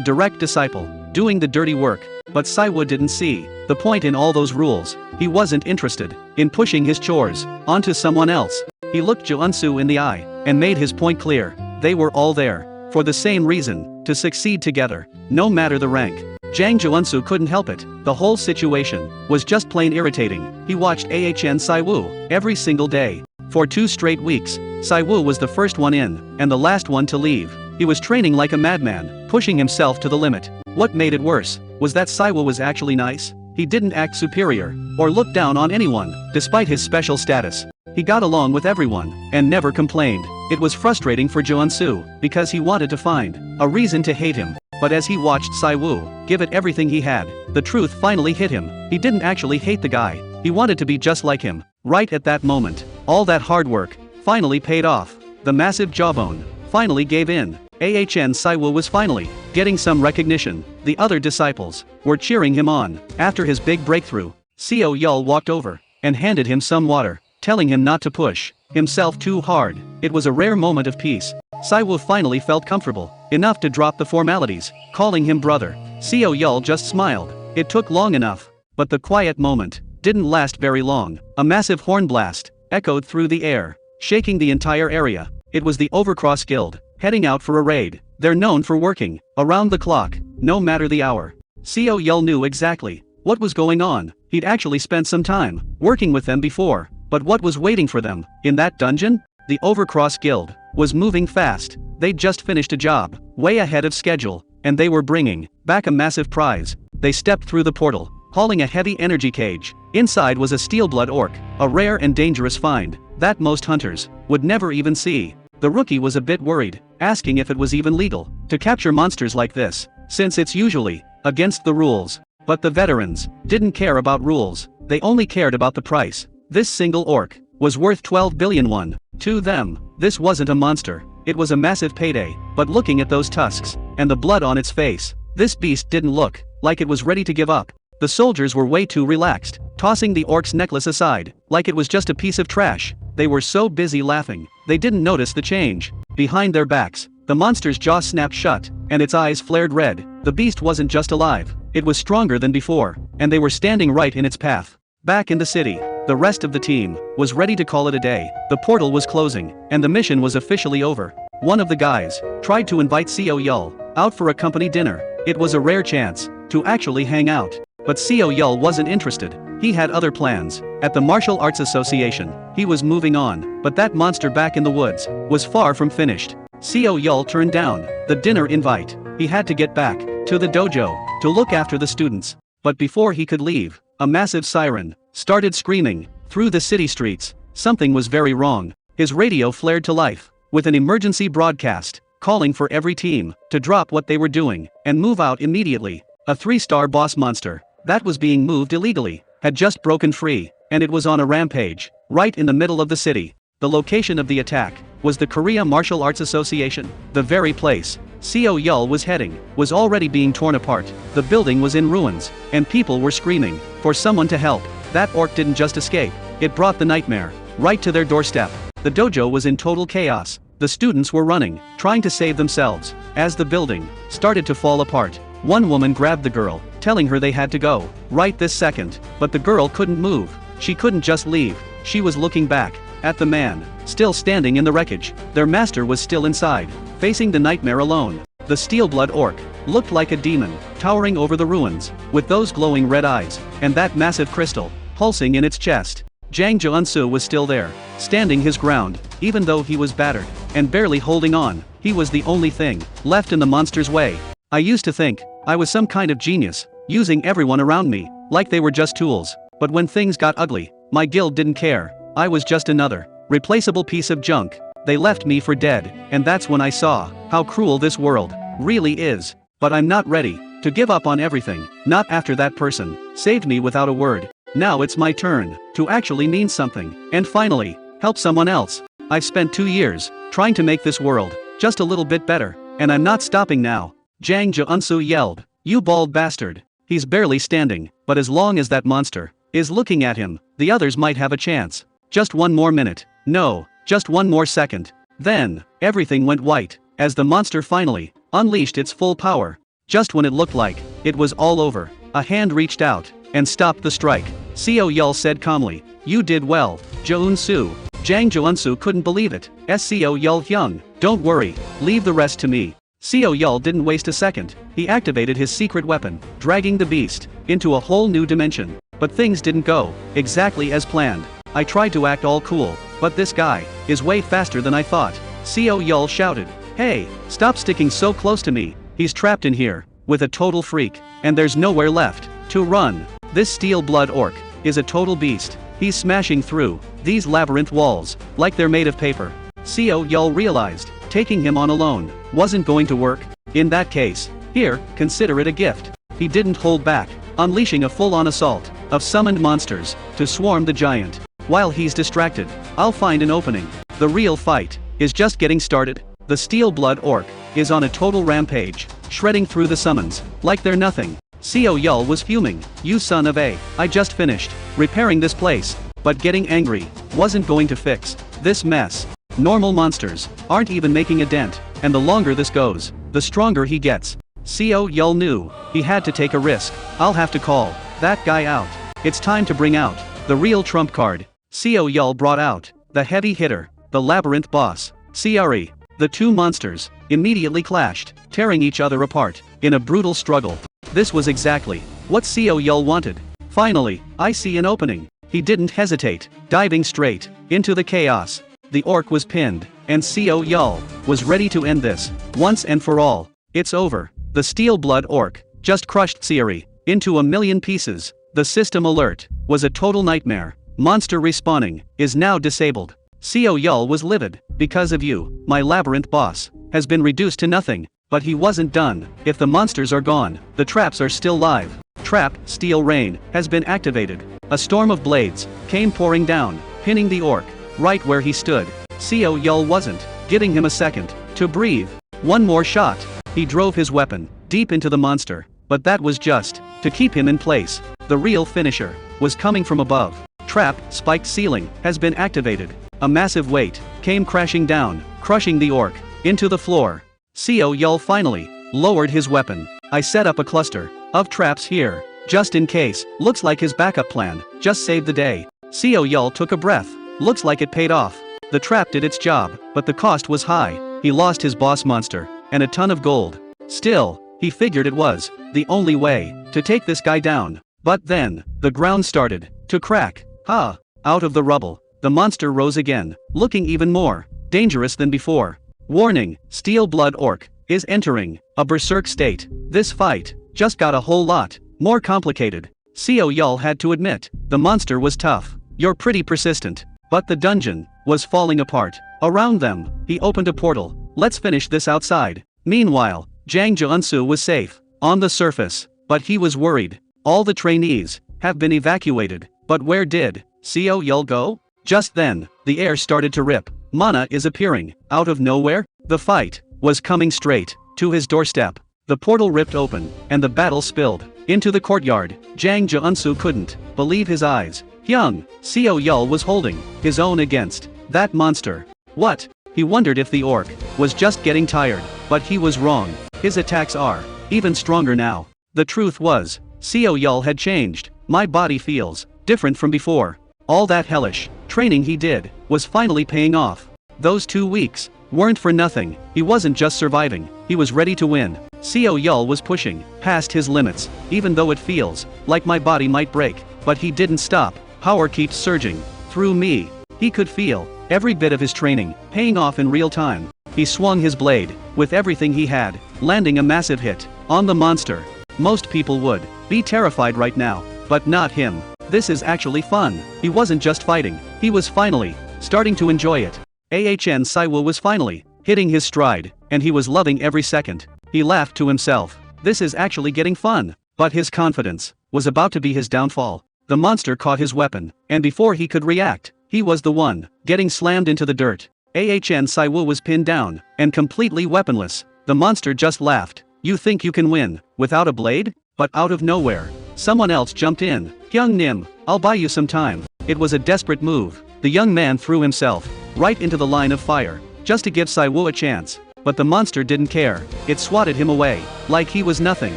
direct disciple doing the dirty work. But Saiwu didn't see the point in all those rules. He wasn't interested in pushing his chores onto someone else. He looked Jeonsu in the eye and made his point clear. They were all there for the same reason, to succeed together, no matter the rank. Jang Jeonsu couldn't help it. The whole situation was just plain irritating. He watched Ahn Saiwu every single day. For 2 straight weeks, Saiwu was the first one in and the last one to leave. He was training like a madman, pushing himself to the limit. What made it worse was that Saiwu was actually nice. He didn't act superior or look down on anyone, despite his special status. He got along with everyone and never complained. It was frustrating for Jeonsu because he wanted to find a reason to hate him. But as he watched Saiwu give it everything he had, the truth finally hit him. He didn't actually hate the guy. He wanted to be just like him. Right at that moment, all that hard work finally paid off. The massive jawbone finally gave in. Ahn Saiwu was finally getting some recognition. The other disciples were cheering him on. After his big breakthrough, Seo Yul walked over and handed him some water, telling him not to push himself too hard. It was a rare moment of peace. Saiwu finally felt comfortable enough to drop the formalities, calling him brother. Seo Yul just smiled. It took long enough, but the quiet moment didn't last very long. A massive horn blast echoed through the air, shaking the entire area. It was the Overcross Guild, heading out for a raid. They're known for working around the clock, no matter the hour. Seo Yul knew exactly what was going on. He'd actually spent some time working with them before. But what was waiting for them in that dungeon? The Overcross Guild was moving fast. They'd just finished a job, way ahead of schedule, and they were bringing back a massive prize. They stepped through the portal, hauling a heavy energy cage. Inside was a steel-blood orc, a rare and dangerous find that most hunters would never even see. The rookie was a bit worried, asking if it was even legal to capture monsters like this, since it's usually against the rules. But the veterans didn't care about rules, they only cared about the price. This single orc was worth 12 billion won. To them, this wasn't a monster, it was a massive payday. But looking at those tusks and the blood on its face, this beast didn't look like it was ready to give up. The soldiers were way too relaxed, tossing the orc's necklace aside like it was just a piece of trash. They were so busy laughing, they didn't notice the change. Behind their backs, the monster's jaw snapped shut, and its eyes flared red. The beast wasn't just alive, it was stronger than before, and they were standing right in its path. Back in the city, the rest of the team was ready to call it a day. The portal was closing, and the mission was officially over. One of the guys tried to invite Seo Yul out for a company dinner. It was a rare chance to actually hang out. But Seo Yul wasn't interested. He had other plans. At the Martial Arts Association, he was moving on, but that monster back in the woods was far from finished. Seo Yul turned down the dinner invite. He had to get back to the dojo to look after the students. But before he could leave, a massive siren started screaming through the city streets. Something was very wrong. His radio flared to life with an emergency broadcast calling for every team to drop what they were doing and move out immediately. A 3-star boss monster that was being moved illegally had just broken free, and it was on a rampage right in the middle of the city. The location of the attack was the Korea Martial Arts Association. The very place Seo Yul was heading was already being torn apart. The building was in ruins, and people were screaming for someone to help. That orc didn't just escape, it brought the nightmare right to their doorstep. The dojo was in total chaos. The students were running, trying to save themselves. As the building started to fall apart, one woman grabbed the girl, telling her they had to go right this second. But the girl couldn't move. She couldn't just leave. She was looking back at the man still standing in the wreckage. Their master was still inside, facing the nightmare alone. The steel-blood orc looked like a demon, towering over the ruins, with those glowing red eyes, and that massive crystal pulsing in its chest. Jang Jeonsu was still there, standing his ground, even though he was battered and barely holding on. He was the only thing left in the monster's way. I used to think I was some kind of genius, using everyone around me like they were just tools. But when things got ugly, my guild didn't care. I was just another replaceable piece of junk. They left me for dead, and that's when I saw how cruel this world really is. But I'm not ready to give up on everything, not after that person saved me without a word. Now it's my turn to actually mean something, and finally, help someone else. I've spent 2 years trying to make this world just a little bit better, and I'm not stopping now. Jang Jeonsu yelled, "You bald bastard." He's barely standing, but as long as that monster is looking at him, the others might have a chance. Just one more minute. No, just one more second. Then, everything went white, as the monster finally unleashed its full power. Just when it looked like it was all over, a hand reached out and stopped the strike. Seo Yul said calmly, "You did well, Jeon-su." Jang Jeon-su couldn't believe it. Seo Yul Hyung, "Don't worry, leave the rest to me." Seo Yul didn't waste a second. He activated his secret weapon, dragging the beast into a whole new dimension. But things didn't go exactly as planned. I tried to act all cool, but this guy is way faster than I thought. Seo Yul shouted, "Hey, stop sticking so close to me. He's trapped in here with a total freak, and there's nowhere left to run. This steel blood orc is a total beast. He's smashing through these labyrinth walls like they're made of paper." Seo Yul realized taking him on alone wasn't going to work. In that case, here, consider it a gift. He didn't hold back, unleashing a full-on assault of summoned monsters to swarm the giant. While he's distracted, I'll find an opening. The real fight is just getting started. The steel blood orc is on a total rampage, shredding through the summons like they're nothing. Seo Yul was fuming. "You son of a, I just finished repairing this place." But getting angry wasn't going to fix this mess. Normal monsters aren't even making a dent, and the longer this goes, the stronger he gets. Seo Yul knew he had to take a risk. "I'll have to call that guy out. It's time to bring out the real trump card." Seo Yul brought out the heavy hitter, the labyrinth boss, Siari. The two monsters immediately clashed, tearing each other apart in a brutal struggle. This was exactly what Seo Yul wanted. "Finally, I see an opening." He didn't hesitate, diving straight into the chaos. The orc was pinned, and Seo Yul was ready to end this once and for all. It's over. The steel blood orc just crushed Siari into a million pieces. The system alert was a total nightmare. "Monster respawning is now disabled." Seo Yul was livid. "Because of you, my labyrinth boss has been reduced to nothing." But he wasn't done. If the monsters are gone, the traps are still live. Trap Steel Rain has been activated. A storm of blades came pouring down, pinning the orc right where he stood. Seo Yul wasn't giving him a second to breathe. One more shot. He drove his weapon deep into the monster, but that was just to keep him in place. The real finisher was coming from above. Trap Spiked Ceiling has been activated. A massive weight came crashing down, crushing the orc into the floor. Seo Yul finally lowered his weapon. "I set up a cluster of traps here, just in case." Looks like his backup plan just saved the day. Seo Yul took a breath. Looks like it paid off. The trap did its job, but the cost was high. He lost his boss monster and a ton of gold. Still, he figured it was the only way to take this guy down. But then, the ground started to crack. Out of the rubble, the monster rose again, looking even more dangerous than before. Warning, Steel Blood Orc is entering a berserk state. This fight just got a whole lot more complicated. Seo Yul had to admit, the monster was tough. "You're pretty persistent." But the dungeon was falling apart around them. He opened a portal. "Let's finish this outside." Meanwhile, Jang Jeon-su was safe on the surface, but he was worried. All the trainees have been evacuated, but where did Seo Yul go? Just then, the air started to rip. Mana is appearing out of nowhere. The fight was coming straight to his doorstep. The portal ripped open, and the battle spilled into the courtyard. Jang Jeon-su couldn't believe his eyes. Hyung, Seo Yul was holding his own against that monster. What? He wondered if the orc was just getting tired, but he was wrong. His attacks are even stronger now. The truth was, Seo Yul had changed. "My body feels different from before." All that hellish training he did was finally paying off. Those 2 weeks weren't for nothing. He wasn't just surviving, he was ready to win. Seo Yul was pushing past his limits, even though it feels like my body might break. But he didn't stop. Power keeps surging through me. He could feel every bit of his training paying off in real time. He swung his blade with everything he had, landing a massive hit on the monster. Most people would be terrified right now, but not him. This is actually fun. He wasn't just fighting, he was finally starting to enjoy it. Ahn Saiwoo was finally hitting his stride, and he was loving every second. He laughed to himself. This is actually getting fun. But his confidence was about to be his downfall. The monster caught his weapon, and before he could react, he was the one getting slammed into the dirt. Ahn Saiwoo was pinned down and completely weaponless. The monster just laughed. "You think you can win without a blade?" But out of nowhere, someone else jumped in. "Hyung Nim, I'll buy you some time." It was a desperate move. The young man threw himself right into the line of fire, just to give Saiwu a chance. But the monster didn't care. It swatted him away, like he was nothing,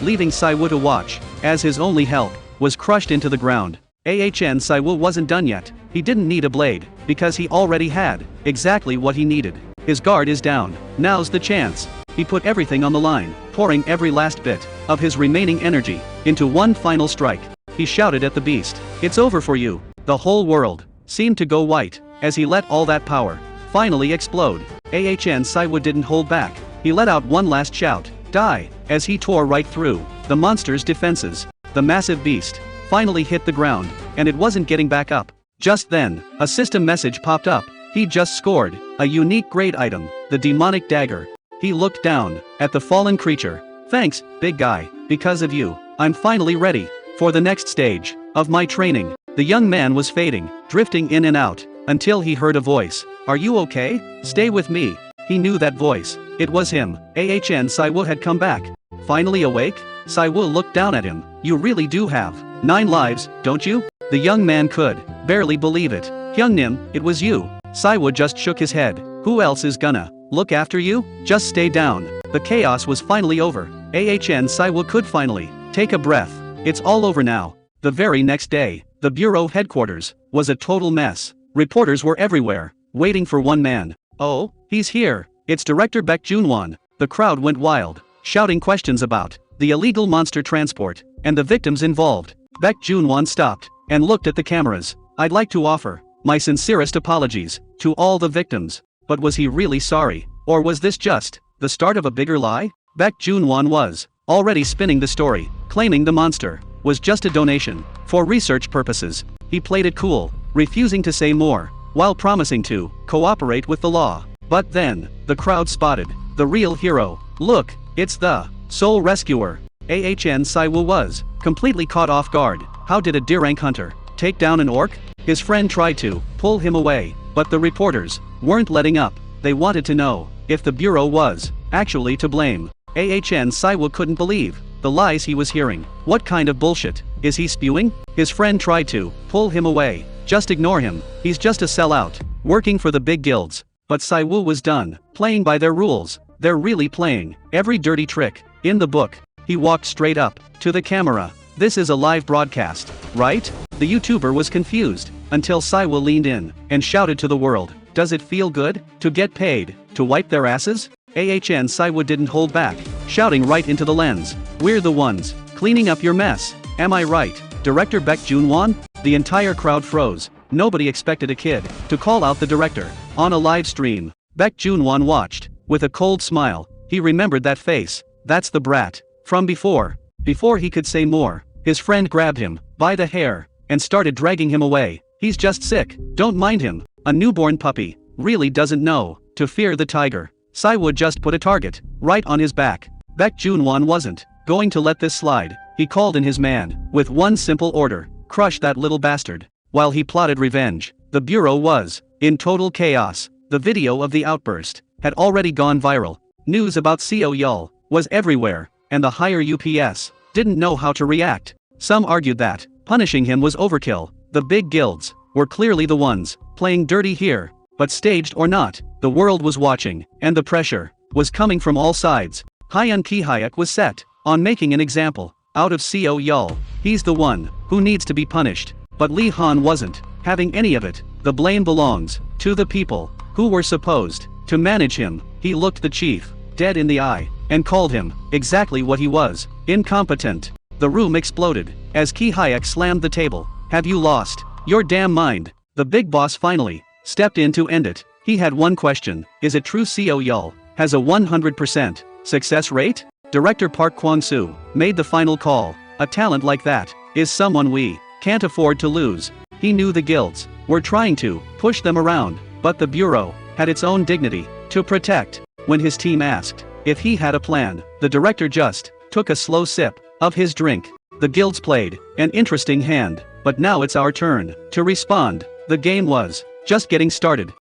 leaving Saiwu to watch, as his only help was crushed into the ground. Saiwu wasn't done yet. He didn't need a blade, because he already had exactly what he needed. His guard is down. Now's the chance. He put everything on the line, pouring every last bit of his remaining energy into one final strike. He shouted at the beast, "It's over for you." The whole world seemed to go white as he let all that power finally explode. Saiwu didn't hold back. He let out one last shout, "Die!" as he tore right through the monster's defenses. The massive beast finally hit the ground, and it wasn't getting back up. Just then, a system message popped up. He just scored a unique grade item, the demonic dagger. He looked down at the fallen creature. "Thanks, big guy. Because of you, I'm finally ready for the next stage of my training." The young man was fading, drifting in and out, until he heard a voice. "Are you okay? Stay with me." He knew that voice. It was him. Saiwu had come back. Finally awake? Saiwu looked down at him. "You really do have 9 lives, don't you?" The young man could barely believe it. "Hyungnim, it was you." Saiwu just shook his head. "Who else is gonna look after you? Just stay down." The chaos was finally over. Saiwu could finally take a breath. It's all over now. The very next day, the bureau headquarters was a total mess. Reporters were everywhere, waiting for one man. "Oh, he's here. It's Director Baek Junwon." The crowd went wild, shouting questions about the illegal monster transport and the victims involved. Baek Junwon stopped and looked at the cameras. "I'd like to offer my sincerest apologies to all the victims." But was he really sorry? Or was this just the start of a bigger lie? Baek Junwon was already spinning the story, claiming the monster was just a donation for research purposes. He played it cool, refusing to say more, while promising to cooperate with the law. But then, the crowd spotted the real hero. "Look, it's the soul rescuer." Saiwu was completely caught off guard. How did a D-rank hunter take down an orc? His friend tried to pull him away, but the reporters weren't letting up. They wanted to know if the bureau was actually to blame. Saiwu couldn't believe the lies he was hearing. What kind of bullshit is he spewing? His friend tried to pull him away. "Just ignore him. He's just a sellout, working for the big guilds." But Saiwu was done playing by their rules. They're really playing every dirty trick in the book. He walked straight up to the camera. "This is a live broadcast, right?" The YouTuber was confused until Saiwu leaned in and shouted to the world, "Does it feel good to get paid to wipe their asses?" Saiwu didn't hold back, shouting right into the lens, "We're the ones cleaning up your mess. Am I right, Director Baek Junwon?" The entire crowd froze. Nobody expected a kid to call out the director on a live stream. Baek Junwon watched with a cold smile. He remembered that face. That's the brat from before. Before he could say more, his friend grabbed him by the hair and started dragging him away. "He's just sick. Don't mind him. A newborn puppy really doesn't know to fear the tiger." Saiwu just put a target right on his back. Baek Junwon wasn't going to let this slide. He called in his man with one simple order: crush that little bastard. While he plotted revenge, the bureau was in total chaos. The video of the outburst had already gone viral. News about Seo Yul was everywhere, and the higher UPS didn't know how to react. Some argued that punishing him was overkill. The big guilds were clearly the ones playing dirty here. But staged or not, the world was watching, and the pressure was coming from all sides. Hyun Ki-hyuk was set on making an example out of Seo Yul. He's the one who needs to be punished. But Lee Han wasn't having any of it. The blame belongs to the people who were supposed to manage him. He looked the chief dead in the eye and called him exactly what he was: incompetent. The room exploded as Ki-hyuk slammed the table. "Have you lost your damn mind?" The big boss finally stepped in to end it. He had one question: is it true Seo Yul has a 100% success rate? Director Park Kwang-soo made the final call. A talent like that is someone we can't afford to lose. He knew the guilds were trying to push them around, but the bureau had its own dignity to protect. When his team asked if he had a plan, the director just took a slow sip of his drink. The guilds played an interesting hand, but now it's our turn to respond. The game was just getting started.